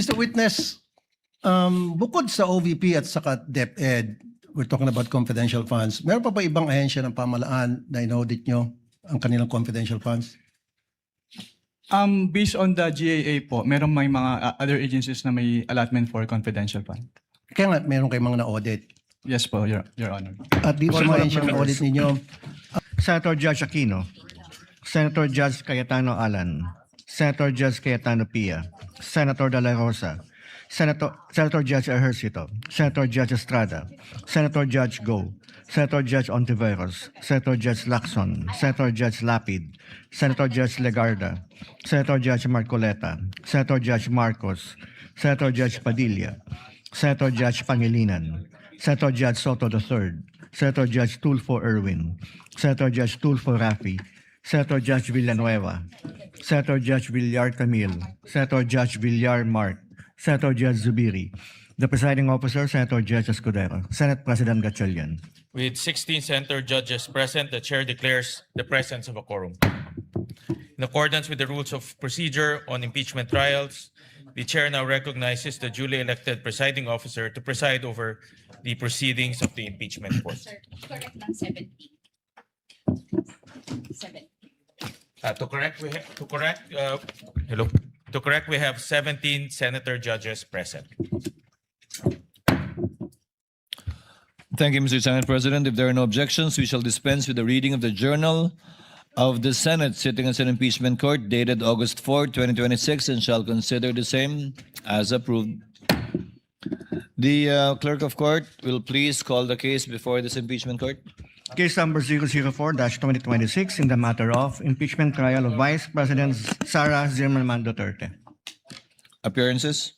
Mr. Witness, bukod sa OVP at saka DepEd, we're talking about confidential funds, meron pa ba ibang ahensya ng pamahalaan na inaudit nyo ang kanilang confidential funds? Based on the GAA po, meron may mga other agencies na may allotment for confidential fund. Kaya nga, meron kayong mga na-audit. Yes po, Your Honor. At dito sa mga ahensya ng audit ninyo, Senator Judge Aquino, Senator Judge Cayetano Alan, Senator Judge Cayetano Pia, Senator De La Rosa, Senator Judge Ejercito, Senator Judge Estrada, Senator Judge Go, Senator Judge Ontiveros, Senator Judge Lacson, Senator Judge Lapid, Senator Judge Legarda, Senator Judge Marcoleta, Senator Judge Marcos, Senator Judge Padilla, Senator Judge Pangilinan, Senator Judge Soto III, Senator Judge Tulfo Erwin, Senator Judge Tulfo Rafi, Senator Judge Villanueva, Senator Judge Villar Camille, Senator Judge Villar Mark, Senator Judge Zubiri, the presiding officer, Senator Judge Escudero, Senate President Gatchalian. With 16 senator judges present, the chair declares the presence of a quorum. In accordance with the rules of procedure on impeachment trials, the chair now recognizes the duly elected presiding officer to preside over the proceedings of the impeachment court. Sir, correct lang 17. 7. To correct, we have 17 senator judges present. Thank you, Mr. Senate President. If there are no objections, we shall dispense with the reading of the Journal of the Senate sitting as an impeachment court dated August 4, 2026, and shall consider the same as approved. The clerk of court will please call the case before this impeachment court. Case number 004-2026 in the matter of impeachment trial of Vice President Sara Zimmerman Duterte. Appearances?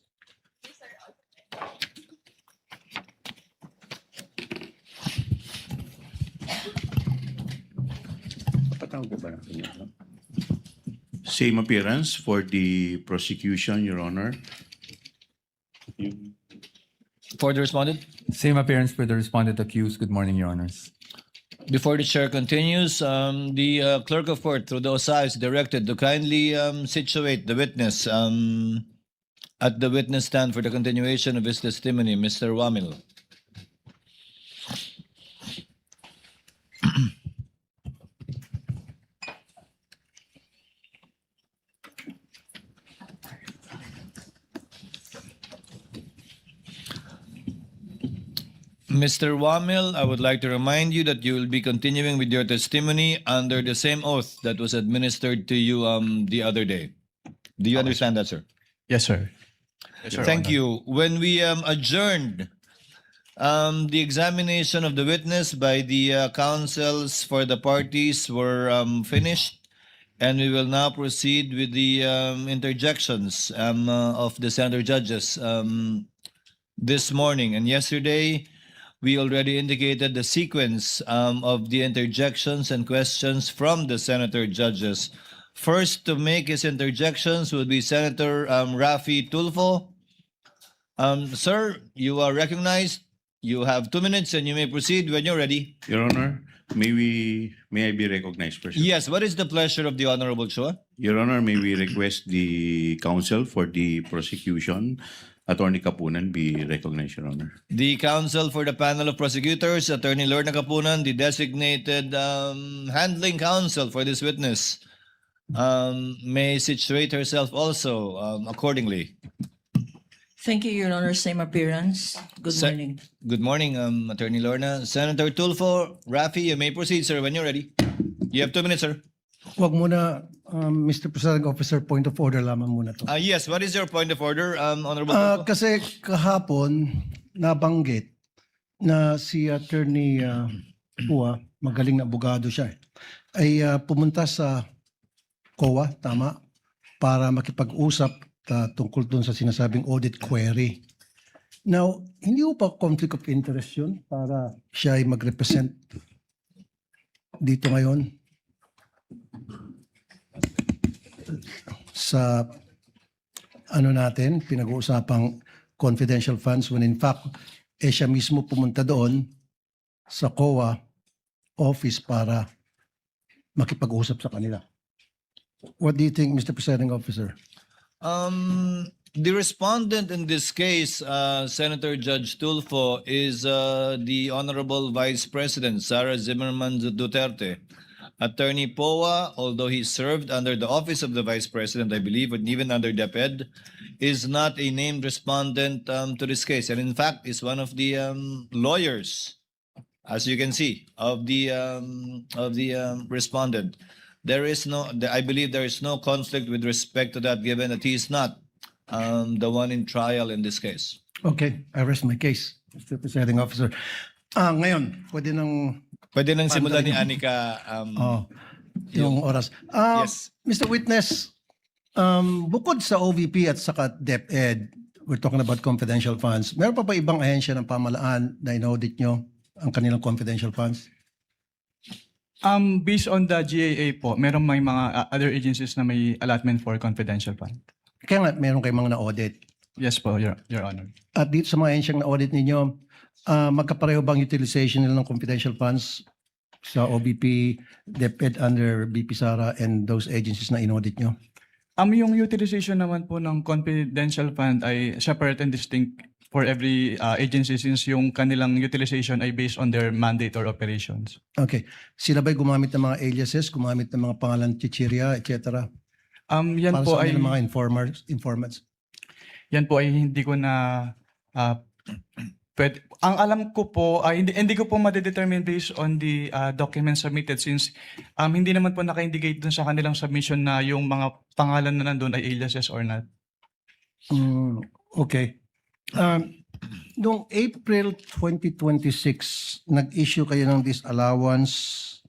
Same appearance for the prosecution, Your Honor. For the respondent? Same appearance for the respondent accused. Good morning, Your Honors. Before the chair continues, the clerk of court, through the OSA, is directed to kindly situate the witness at the witness stand for the continuation of his testimony. Mr. Wamil. Mr. Wamil, I would like to remind you that you will be continuing with your testimony under the same oath that was administered to you the other day. Do you understand that, sir? Yes, sir. Yes, Your Thank Honor. you. When we adjourned the examination of the witness by the counsels for the parties were finished, and we will now proceed with the interjections of the senator judges this morning and yesterday. We already indicated the sequence of the interjections and questions from the senator judges. First to make his interjections would be Senator Rafi Tulfo. Sir, you are recognized. You have 2 minutes and you may proceed when you're ready. Your Honor, may I be recognized first? Yes, what is the pleasure of the Honorable Chua? Your Honor, may we request the counsel for the prosecution, Attorney Kapunan, be recognized, Your Honor. The counsel for the panel of prosecutors, Attorney Lorna Kapunan, the designated handling counsel for this witness, may situate herself also accordingly. Thank you, Your Honor. Same appearance. Good morning. Good morning, Attorney Lorna. Senator Tulfo, Rafi, you may proceed, sir, when you're ready. You have 2 minutes, sir. wag muna, Mr. Presiding Officer, point of order lamang muna to. Yes, what is your point of order, Honorable Tulfo? Kasi kahapon, nabanggit na si Attorney Pua, magaling na abogado siya, ay pumunta sa COA, tama, para makipag-usap tungkol dun sa sinasabing audit query. Now, hindi po pa conflict of interest yun para siya ay mag-represent dito ngayon sa natin, pinag-uusapang confidential funds when in fact, siya mismo pumunta doon sa COA office para makipag-usap sa kanila. What do you think, Mr. Presiding Officer? The respondent in this case, Senator Judge Tulfo, is the Honorable Vice President Sara Zimmerman Duterte. Attorney Poa, although he served under the office of the Vice President, I believe, and even under DepEd, is not a named respondent to this case, and in fact is one of the lawyers, as you can see, of the respondent. There is no, I believe there is no conflict with respect to that, given that he is not the one in trial in this case. Okay, I rest my case, Mr. Presiding Officer. Ngayon, pwede nang Pwede nang simulan ni Anika. yung oras. Yes. Mr. Witness, bukod sa OVP at saka DepEd, we're talking about confidential funds, meron pa ba ibang ahensya ng pamahalaan na inaudit nyo ang kanilang confidential funds? Based on the GAA po, meron may mga other agencies na may allotment for confidential fund. Kaya nga, meron kayong mga na-audit. Yes po, Your Honor. At dito sa mga ahensyang na-audit ninyo, magkapareho bang utilization nila ng confidential funds sa OBP, DepEd under BP Sara and those agencies na inaudit nyo? Yung utilization naman po ng confidential fund ay separate and distinct for every agency since yung kanilang utilization ay based on their mandate or operations. Okay. Sila ba'y gumamit ng mga aliases, gumamit ng mga pangalan chichirya, etc.? Yan Para po sa ay kanilang mga informants? yan po ay hindi ko na ang alam ko po ay hindi ko po ma-determine based on the documents submitted since hindi naman po naka-indicate dun sa kanilang submission na yung mga pangalan na nandun ay aliases or not. Okay. Noong April 2026, nag-issue kayo ng disallowance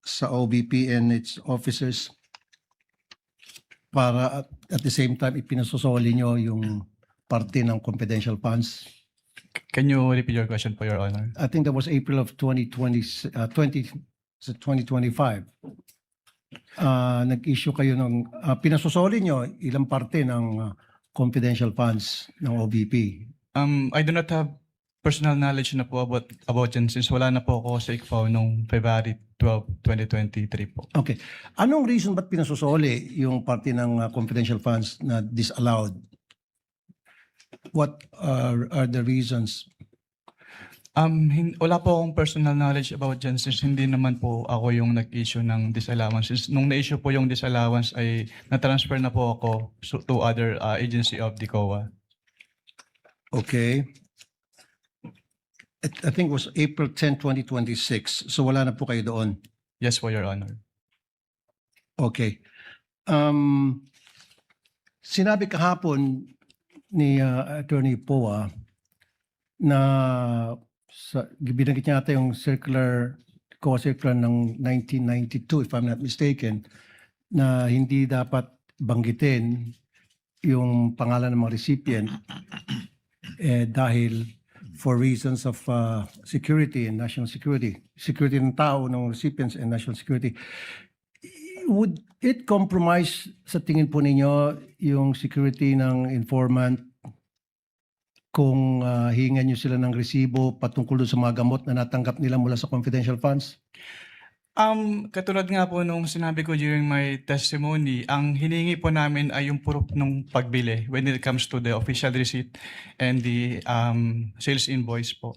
sa OBP and its officers para at the same time ipinasusoli nyo yung parte ng confidential funds. Can you repeat your question po, Your Honor? I think that was April of 2025. Nag-issue kayo ng, pinasusoli nyo ilang parte ng confidential funds ng OBP. I do not have personal knowledge na po about yan since wala na po ako sa ICFAO noong February 12, 2023 po. Okay. Anong reason ba't pinasusoli yung parte ng confidential funds na disallowed? What are the reasons? Wala po akong personal knowledge about dyan since hindi naman po ako yung nag-issue ng disallowance. Since nung na-issue po yung disallowance ay na-transfer na po ako to other agency of the COA. Okay. I think it was April 10, 2026. So wala na po kayo doon. Yes po, Your Honor. Okay. Sinabi kahapon ni Attorney Poa na binanggit niya ata yung COA circular ng 1992, if I'm not mistaken, na hindi dapat banggitin yung pangalan ng mga recipient dahil for reasons of security and national security. Security ng tao, ng recipients and national security. Would it compromise sa tingin po ninyo yung security ng informant kung hihingan nyo sila ng resibo patungkol doon sa mga gamot na natanggap nila mula sa confidential funds? Katulad nga po nung sinabi ko during my testimony, ang hiningi po namin ay yung proof ng pagbili when it comes to the official receipt and the sales invoice po.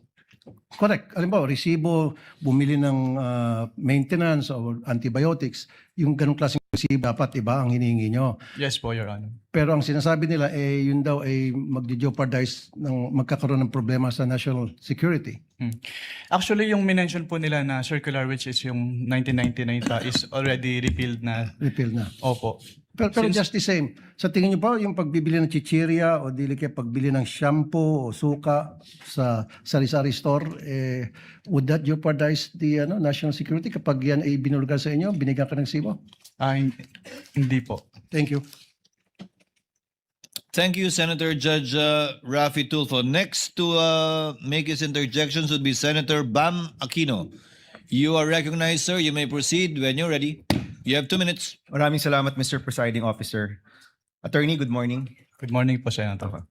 Correct. Alam ba, resibo, bumili ng maintenance or antibiotics, yung ganong klaseng resibo dapat iba ang hinihingi nyo. Yes po, Your Honor. Pero ang sinasabi nila, yun daw ay magdi-jeopardize ng magkakaroon ng problema sa national security. Actually, yung minention po nila na circular which is yung 1999 pa is already repealed na. Repeal na. Opo. Pero just the same, sa tingin niyo ba yung pagbibili ng chichirya o dili kaya pagbili ng shampoo o suka sa sari-sari store, would that jeopardize the national security kapag yan ay binulgar sa inyo, binigyan ka ng sibo? Hindi po. Thank you. Thank you, Senator Judge Rafi Tulfo. Next to make his interjections would be Senator Bam Aquino. You are recognized, sir. You may proceed when you're ready. You have 2 minutes. Maraming salamat, Mr. Presiding Officer. Attorney, good morning. Good morning po, Senator.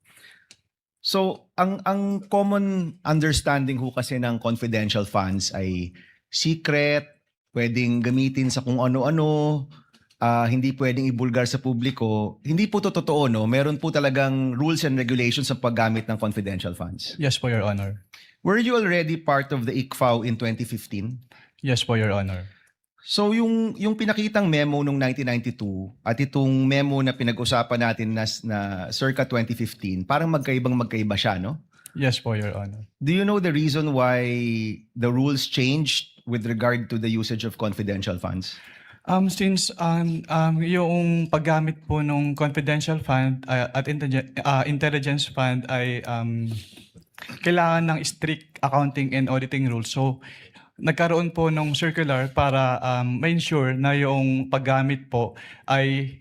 So, ang common understanding ho kasi ng confidential funds ay secret, pwedeng gamitin sa kung ano-ano, hindi pwedeng ibulgar sa publiko, hindi po to totoo, no? Meron po talagang rules and regulations sa paggamit ng confidential funds. Yes po, Your Honor. Were you already part of the ICFAO in 2015? Yes po, Your Honor. So yung pinakitang memo nung 1992 at itong memo na pinag-usapan natin na circa 2015, parang magkaiba siya, no? Yes po, Your Honor. Do you know the reason why the rules changed with regard to the usage of confidential funds? Since yung paggamit po ng confidential fund at intelligence fund ay kailangan ng strict accounting and auditing rules. So nagkaroon po ng circular para ma-ensure na yung paggamit po ay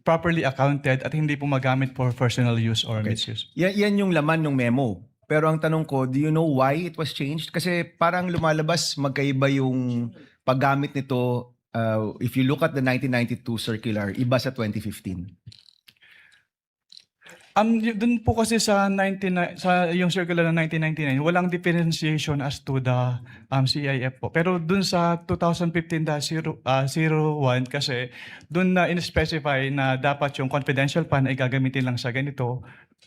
properly accounted at hindi po magamit for personal use or misuse. Yan yung laman ng memo. Pero ang tanong ko, do you know why it was changed? Kasi parang lumalabas magkaiba yung paggamit nito. If you look at the 1992 circular, iba sa 2015. Dun po kasi sa yung circular ng 1999, walang differentiation as to the CIF po. Pero dun sa 2015-01 kasi dun na in-specify na dapat yung confidential fund ay gagamitin lang sa ganito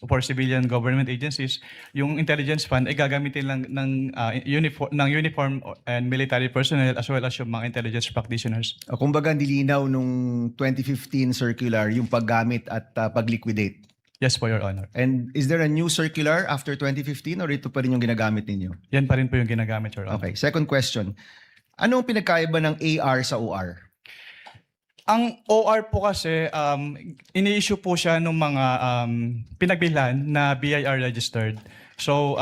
for civilian government agencies. Yung intelligence fund ay gagamitin lang ng uniform and military personnel as well as yung mga intelligence practitioners. Kumbaga, nilinaw nung 2015 circular yung paggamit at pag-liquidate. Yes po, Your Honor. And is there a new circular after 2015 or ito pa rin yung ginagamit ninyo? Yan pa rin po yung ginagamit, Your Honor. Okay, second question. Anong pinagkaiba ng AR sa OR? Ang OR po kasi, ini-issue po siya ng mga pinagbilhan na BIR registered. So,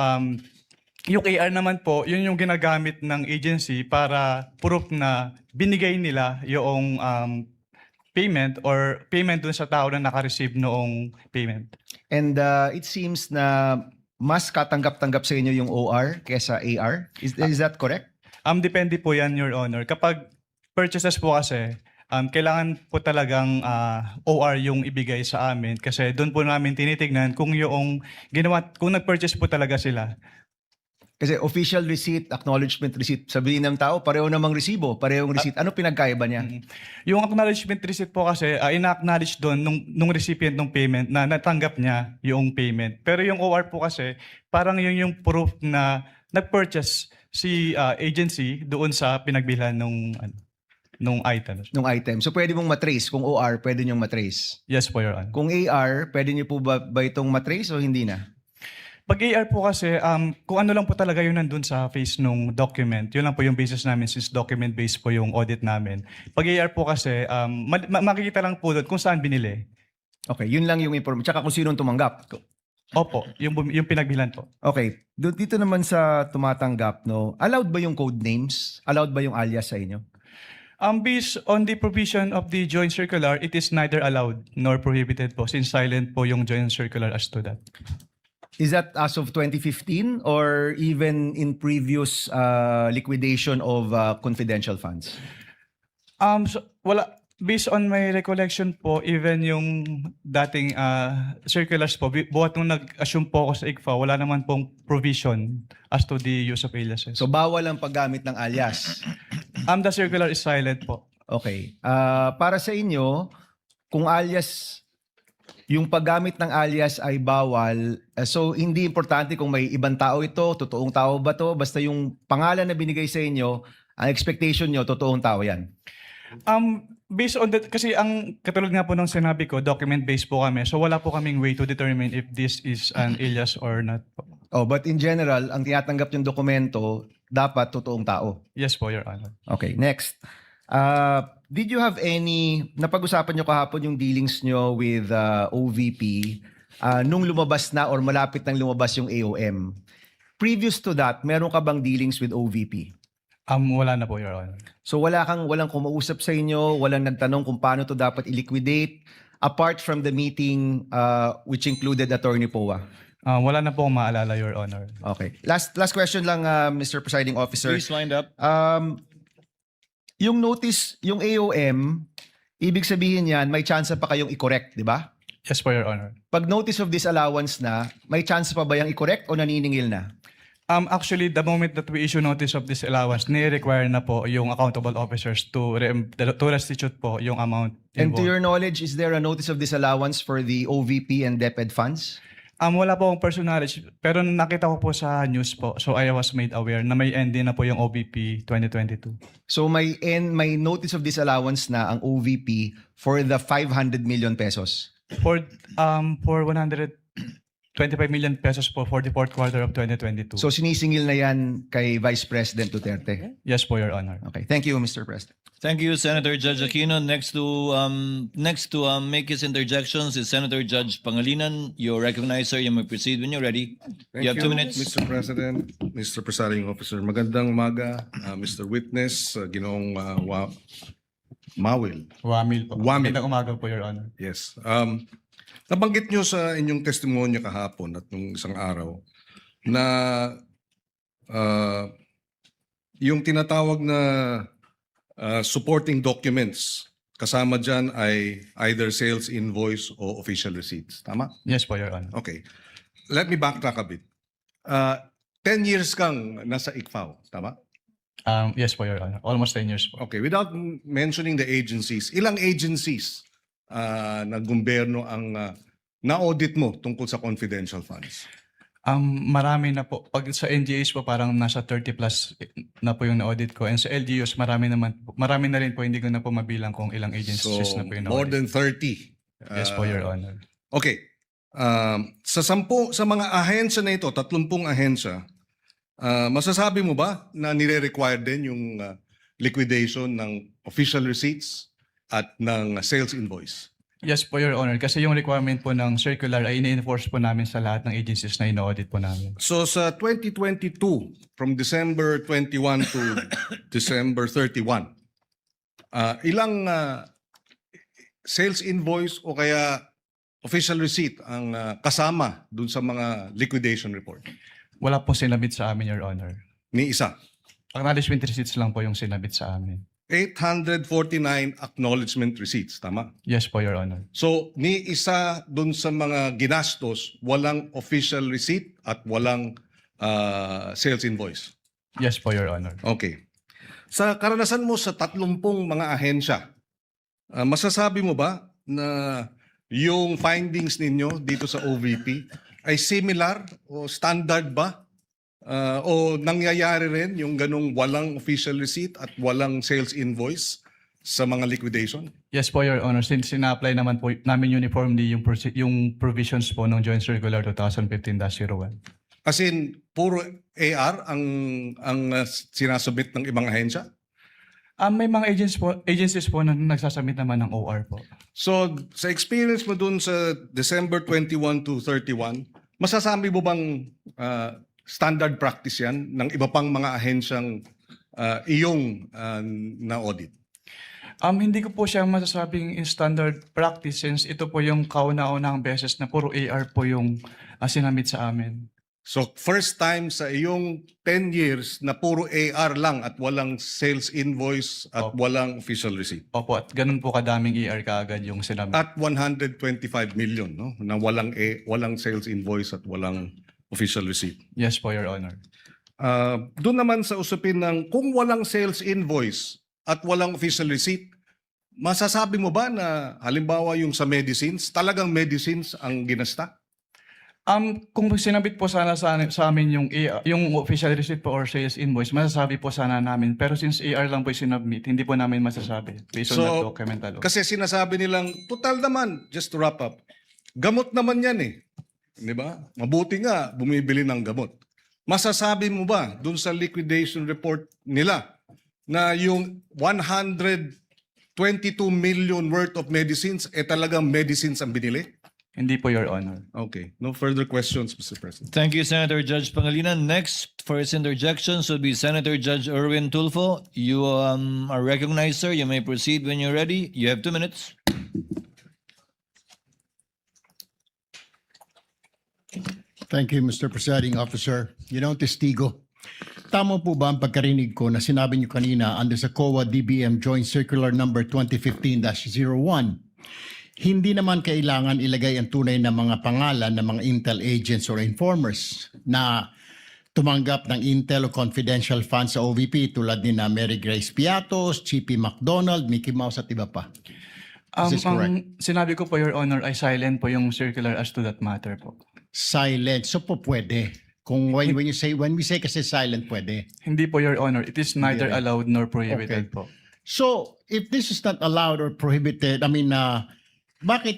yung AR naman po, yun yung ginagamit ng agency para proof na binigay nila yung payment or payment dun sa tao na naka-receive noong payment. And it seems na mas katanggap-tanggap sa inyo yung OR kesa AR. Is that correct? Depende po yan, Your Honor. Kapag purchases po kasi, kailangan po talagang OR yung ibigay sa amin kasi doon po namin tinitignan kung yung kung nag-purchase po talaga sila. Kasi official receipt, acknowledgement receipt, sabihin ng tao, pareho namang resibo, parehong receipt. Ano pinagkaiba niya? Yung acknowledgement receipt po kasi, ina-acknowledge doon nung recipient ng payment na natanggap niya yung payment. Pero yung OR po kasi, parang yun yung proof na nag-purchase si agency doon sa pinagbilhan nung item. Nung item. So pwede mong matrace. Kung OR, pwede niyong matrace. Yes po, Your Honor. Kung AR, pwede niyo po ba itong matrace o hindi na? Pag AR po kasi, kung ano lang po talaga yun nandun sa face nung document, yun lang po yung basis namin since document-based po yung audit namin. Pag AR po kasi, makikita lang po doon kung saan binili. Okay, yun lang yung information. Tsaka kung sinong tumanggap. Opo, yung pinagbilan po. Okay, dito naman sa tumatanggap, no, allowed ba yung code names? Allowed ba yung alias sa inyo? Based on the provision of the joint circular, it is neither allowed nor prohibited po since silent po yung joint circular as to that. Is that as of 2015 or even in previous liquidation of confidential funds? So, wala. Based on my recollection po, even yung dating circulars po, buhat nung nag-assume po ako sa ICFA, wala naman pong provision as to the use of aliases. So bawal ang paggamit ng alias. The circular is silent po. Okay. Para sa inyo, kung alias, yung paggamit ng alias ay bawal, so hindi importante kung may ibang tao ito, totoong tao ba to, basta yung pangalan na binigay sa inyo, ang expectation nyo, totoong tao yan. Based on that, kasi ang katulad nga po ng sinabi ko, document-based po kami, so wala po kaming way to determine if this is an alias or not po. Oh, but in general, ang tinatanggap yung dokumento, dapat totoong tao. Yes po, Your Honor. Okay, next. Did you have any, napag-usapan nyo kahapon yung dealings nyo with OVP nung lumabas na or malapit nang lumabas yung AOM? Previous to that, meron ka bang dealings with OVP? Wala na po, Your Honor. So walang kumausap sa inyo, walang nagtanong kung paano to dapat i-liquidate apart from the meeting which included Attorney Poa? Wala na po akong maalala, Your Honor. Okay. Last question lang, Mr. Presiding Officer. Please wind up. Yung notice, yung AOM, ibig sabihin yan, may chance pa kayong i-correct, di ba? Yes po, Your Honor. Pag notice of disallowance na, may chance pa ba yung i-correct o naniningil na? Actually, the moment that we issue notice of disallowance, ni-require na po yung accountable officers to restitute po yung amount And to involved. your knowledge, is there a notice of disallowance for the OVP and DepEd funds? Wala po akong personal knowledge, pero nakita ko po sa news po, so I was made aware na may end na po yung OVP 2022. So may notice of disallowance na ang OVP for the 500 million pesos. For 125 million pesos po for the fourth quarter of 2022. So sinisingil na yan kay Vice President Duterte. Yes po, Your Honor. Okay, thank you, Mr. President. Thank you, Senator Judge Aquino. Next to make his interjections is Senator Judge Pangilinan. You're recognized, sir. You may proceed when you're ready. You have 2 minutes. Mr. President, Mr. Presiding Officer. Magandang umaga, Mr. Witness, Ginoong Mawil. Wamil po. Wamil. Magandang umaga po, Your Honor. Yes. Nabanggit nyo sa inyong testimonya kahapon at nung isang araw na yung tinatawag na supporting documents, kasama dyan ay either sales invoice o official receipts. Tama? Yes po, Your Honor. Okay. Let me backtrack a bit. 10 years kang nasa ICFAO. Tama? Yes po, Your Honor. Almost 10 years po. Okay. Without mentioning the agencies, ilang agencies na gobyerno ang na-audit mo tungkol sa confidential funds? Marami na po. Pag sa NGAs po, parang nasa 30 plus na po yung na-audit ko. And sa LGUs, marami na rin po. Hindi ko na po mabilang kung ilang agencies So, na po yung more na-audit. than 30. Yes po, Your Honor. Okay. Sa mga ahensya na ito, 30 ahensya, masasabi mo ba na nire-require din yung liquidation ng official receipts at ng sales invoice? Yes po, Your Honor. Kasi yung requirement po ng circular ay ini-enforce po namin sa lahat ng agencies na ino-audit po namin. So sa 2022, from December 21 to December 31, ilang sales invoice o kaya official receipt ang kasama dun sa mga liquidation report? Wala po sinabit sa amin, Your Honor. Ni isa. Acknowledgement receipts lang po yung sinabit sa amin. 849 acknowledgement receipts, tama? Yes po, Your Honor. So, ni isa dun sa mga ginastos, walang official receipt at walang sales invoice. Yes po, Your Honor. Okay. Sa karanasan mo sa 30 mga ahensya, masasabi mo ba na yung findings ninyo dito sa OVP ay similar o standard ba? O nangyayari rin yung ganong walang official receipt at walang sales invoice sa mga liquidation? Yes po, Your Honor. Since sina-apply naman po namin uniformly yung provisions po ng Joint Circular 2015-01. As in, puro AR ang sinasubmit ng ibang ahensya? May mga agencies po na nagsasubmit naman ng OR po. So, sa experience mo dun sa December 21 to 31, masasabi mo bang standard practice yan ng iba pang mga ahensyang iyong na-audit? Hindi ko po siya masasabing in standard practice since ito po yung kauna-unang beses na puro AR po yung sinamit sa amin. So, first time sa iyong 10 years na puro AR lang at walang sales invoice at Opo. walang official receipt. Opo, at ganun po kadaming AR kaagad yung sinamit. At 125 million, no? Na walang sales invoice at walang official receipt. Yes po, Your Honor. Doon naman sa usapin ng kung walang sales invoice at walang official receipt, masasabi mo ba na halimbawa yung sa medicines, talagang medicines ang ginasta? Kung sinabit po sana sa amin yung official receipt po or sales invoice, masasabi po sana namin. Pero since AR lang po yung sinubmit, hindi po namin masasabi based on that document alone. Kasi sinasabi nilang, total naman, just to wrap up, gamot naman yan eh. Di ba? Mabuti nga, bumibili ng gamot. Masasabi mo ba dun sa liquidation report nila na yung 122 million worth of medicines, talagang medicines ang binili? Hindi po, Your Honor. Okay. No further questions, Mr. President. Thank you, Senator Judge Pangilinan. Next for his interjections will be Senator Judge Erwin Tulfo. You are recognized, sir. You may proceed when you're ready. You have 2 minutes. Thank you, Mr. Presiding Officer. Testigo, tama po ba ang pagkarinig ko na sinabi niyo kanina under sa COA DBM Joint Circular Number 2015-01, hindi naman kailangan ilagay ang tunay na mga pangalan ng mga intel agents or informers na tumanggap ng intel o confidential funds sa OVP tulad ni na Mary Grace Piatos, Chippy McDonald, Mickey Mouse at iba pa? Is this correct? Ang sinabi ko po, Your Honor, ay silent po yung circular as to that matter po. Silent. So po pwede. Kung when we say kasi silent, pwede. Hindi po, Your Honor. It is neither rin. allowed nor prohibited po. So, if this is not allowed or prohibited, bakit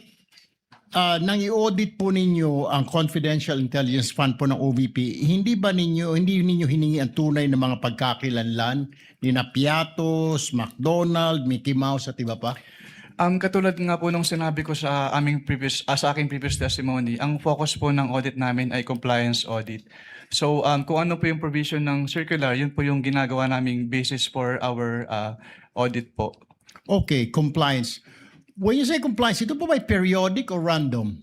nang i-audit po ninyo ang confidential intelligence fund po ng OVP, hindi ninyo hiningi ang tunay na mga pagkakilanlan ni na Piatos, McDonald, Mickey Mouse at iba pa? Katulad nga po nung sinabi ko sa sa aking previous testimony, ang focus po ng audit namin ay compliance audit. So kung ano po yung provision ng circular, yun po yung ginagawa naming basis for our audit po. Okay, compliance. When you say compliance, ito po ba periodic or random?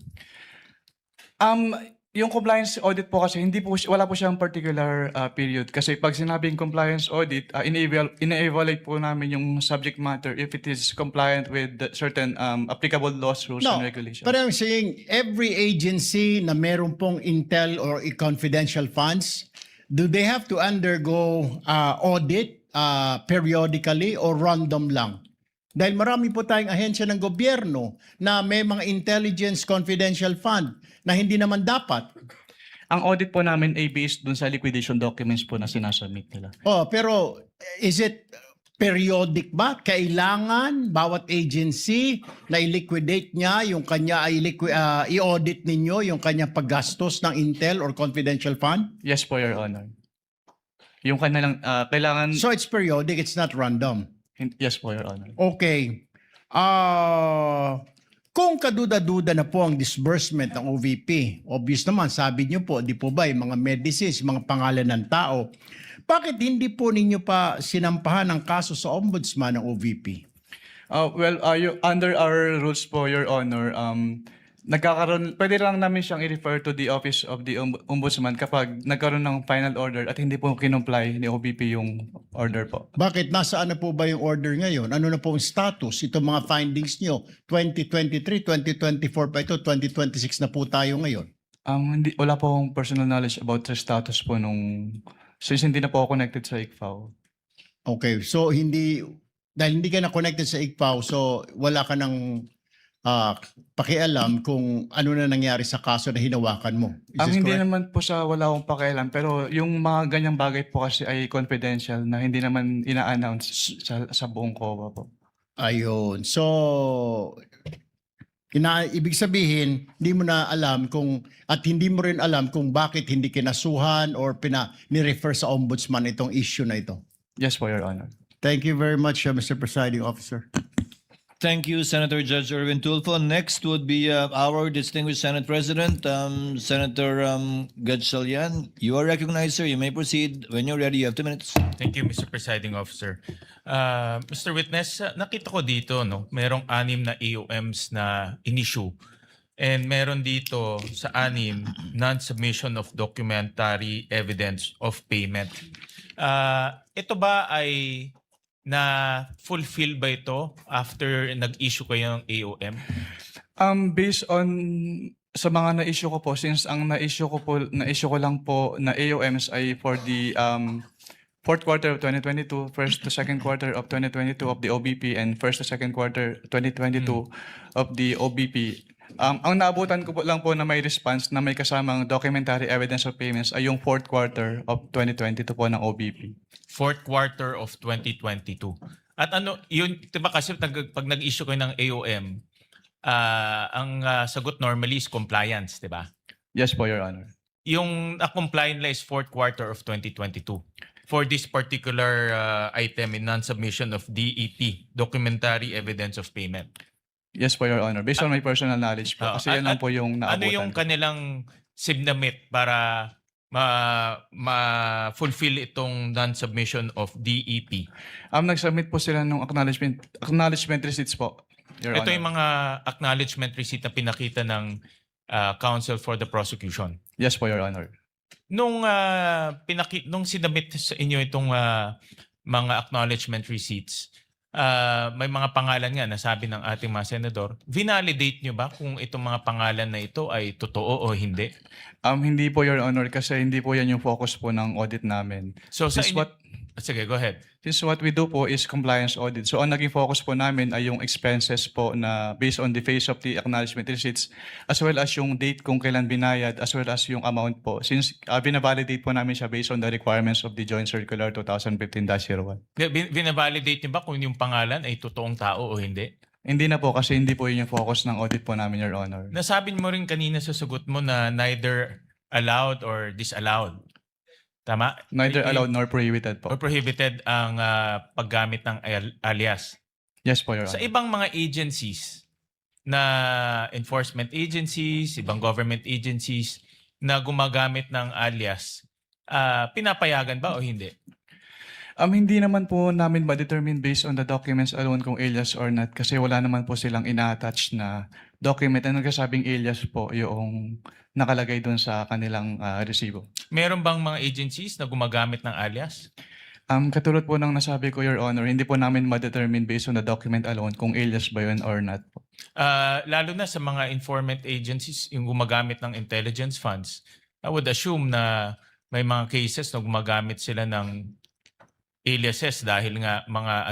Yung compliance audit po kasi wala po siyang particular period kasi pag sinabing compliance audit, ina-evaluate po namin yung subject matter if it is compliant with certain applicable laws, rules, and regulations. But I'm saying every agency na meron pong intel or confidential funds, do they have to undergo audit periodically or random lang? Dahil marami po tayong ahensya ng gobyerno na may mga intelligence confidential fund na hindi naman dapat. Ang audit po namin ay based dun sa liquidation documents po na sinasubmit nila. Pero is it periodic ba? Kailangan bawat agency na i-liquidate niya yung kanya i-audit ninyo yung kanya paggastos ng intel or confidential fund? Yes po, Your Honor. Yung kanilang kailangan... So it's periodic, it's not random. Yes po, Your Honor. Okay. Kung kaduda-duda na po ang disbursement ng OVP, obvious naman, sabi niyo po, di po ba, yung mga medicines, mga pangalan ng tao, bakit hindi po ninyo pa sinampahan ang kaso sa ombudsman ng OVP? Under our rules po, Your Honor, pwede lang namin siyang i-refer to the Office of the Ombudsman kapag nagkaroon ng final order at hindi po kinumply ni OVP yung order po. Bakit? Nasaan na po ba yung order ngayon? Ano na po ang status? Itong mga findings nyo, 2023, 2024 pa ito, 2026 na po tayo ngayon. Wala po akong personal knowledge about the status po since hindi na po ako connected sa ICFAO. Okay, so dahil hindi ka na connected sa ICFAO, so wala ka ng pakialam kung ano na nangyari sa kaso na hinawakan mo. Is this Hindi correct? naman po sa wala akong pakialam, pero yung mga ganyang bagay po kasi ay confidential na hindi naman ina-announce sa buong COA po. Ayun. So, ibig sabihin, hindi mo na alam at hindi mo rin alam kung bakit hindi kinasuhan or ni-refer sa ombudsman itong issue na ito. Yes po, Your Honor. Thank you very much, Mr. Presiding Officer. Thank you, Senator Judge Erwin Tulfo. Next would be our distinguished Senate President, Senator Gatchalian. You are recognized, sir. You may proceed. When you're ready, you have 2 minutes. Thank you, Mr. Presiding Officer. Mr. Witness, nakita ko dito, merong 6 na AOMs na in-issue. And meron dito sa 6, non-submission of documentary evidence of payment. Ito ba ay na-fulfill ba ito after nag-issue kayo ng AOM? Based on sa mga na-issue ko po, since ang na-issue ko lang po na AOMs ay for the fourth quarter of 2022, first to second quarter of 2022 of the OBP, and first to second quarter 2022 of the OBP. Ang naabutan ko po lang po na may response na may kasamang documentary evidence of payments ay yung fourth quarter of 2022 po ng OBP. Fourth quarter of 2022. At yun, diba kasi pag nag-issue kayo ng AOM, ang sagot normally is compliance, diba? Yes po, Your Honor. Yung compliant is fourth quarter of 2022 for this particular item in non-submission of DEP, documentary evidence of payment. Yes po, Your Honor. Based on my personal knowledge po. Kasi yan lang po yung naabutan. Ano yung kanilang submit para ma-fulfill itong non-submission of DEP? Nag-submit po sila ng acknowledgement receipts po, Your Ito Honor. yung mga acknowledgement receipt na pinakita ng counsel for the prosecution. Yes po, Your Honor. Nung sinabit sa inyo itong mga acknowledgement receipts, may mga pangalan nga nasabi ng ating mga senador. Vinalidate nyo ba kung itong mga pangalan na ito ay totoo o hindi? Hindi po, Your Honor, kasi hindi po yan yung focus po ng audit namin. So sa Since inyo- what- Sige, go ahead. Since what we do po is compliance audit. So ang naging focus po namin ay yung expenses po na based on the face of the acknowledgement receipts as well as yung date kung kailan binayad as well as yung amount po. Since binavalidate po namin siya based on the requirements of the Joint Circular 2015-01. Binavalidate nyo ba kung yung pangalan ay totoong tao o hindi? Hindi na po kasi hindi po yun yung focus ng audit po namin, Your Honor. Nasabi mo rin kanina sa sagot mo na neither allowed or disallowed. Tama? Neither Y- allowed nor prohibited po. Or prohibited ang paggamit ng alias. Yes po, Your Sa Honor. ibang mga agencies na enforcement agencies, ibang government agencies na gumagamit ng alias, pinapayagan ba o hindi? Hindi naman po namin ma-determine based on the documents alone kung alias or not kasi wala naman po silang ina-attach na document na nagsasabing alias po yung nakalagay doon sa kanilang resibo. Meron bang mga agencies na gumagamit ng alias? Katulad po ng nasabi ko, Your Honor, hindi po namin ma-determine based on the document alone kung alias ba yun or not po. Lalo na sa mga informant agencies, yung gumagamit ng intelligence funds, I would assume na may mga cases na gumagamit sila ng aliases dahil nga mga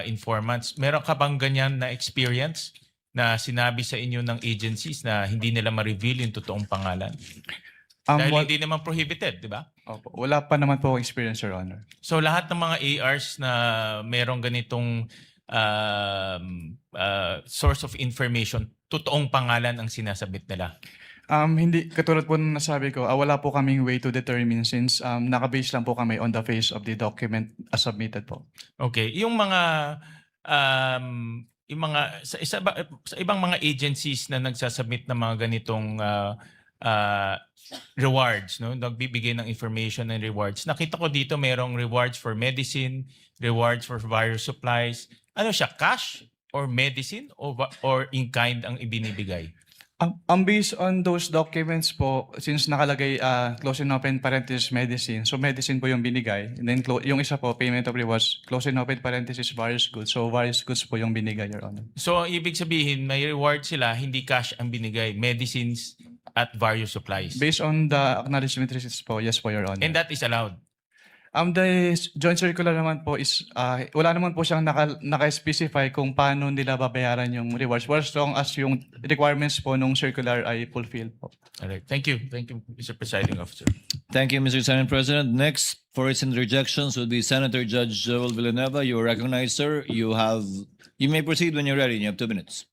informants. Meron ka bang ganyan na experience na sinabi sa inyo ng agencies na hindi nila ma-reveal yung totoong pangalan? Dahil hindi naman prohibited, di ba? Opo, wala pa naman po akong experience, Your Honor. So lahat ng mga ARs na merong ganitong source of information, totoong pangalan ang sinasabit nila. Hindi, katulad po ng nasabi ko, wala po kaming way to determine since nakabase lang po kami on the face of the document as submitted po. Okay, yung mga sa ibang mga agencies na nagsasubmit ng mga ganitong rewards, no? Nagbibigay ng information and rewards. Nakita ko dito merong rewards for medicine, rewards for various supplies. Ano siya, cash or medicine or in kind ang ibinibigay? Based on those documents po, since nakalagay close and open parenthesis medicine, so medicine po yung binigay. And then yung isa po, payment of rewards, close and open parenthesis various goods. So various goods po yung binigay, Your Honor. So ang ibig sabihin, may reward sila, hindi cash ang binigay, medicines at various supplies. Based on the acknowledgement receipts po, yes po, Your Honor. And that is allowed. The joint circular naman po is, wala naman po siyang naka-specify kung paano nila babayaran yung rewards as long as yung requirements po nung circular ay fulfilled po. All right. Thank you. Thank you, Mr. Presiding Officer. Thank you, Mr. Senate President. Next, for its interjections would be Senator Judge Joel Villanueva. You are recognized, sir. You may proceed when you're ready. You have 2 minutes.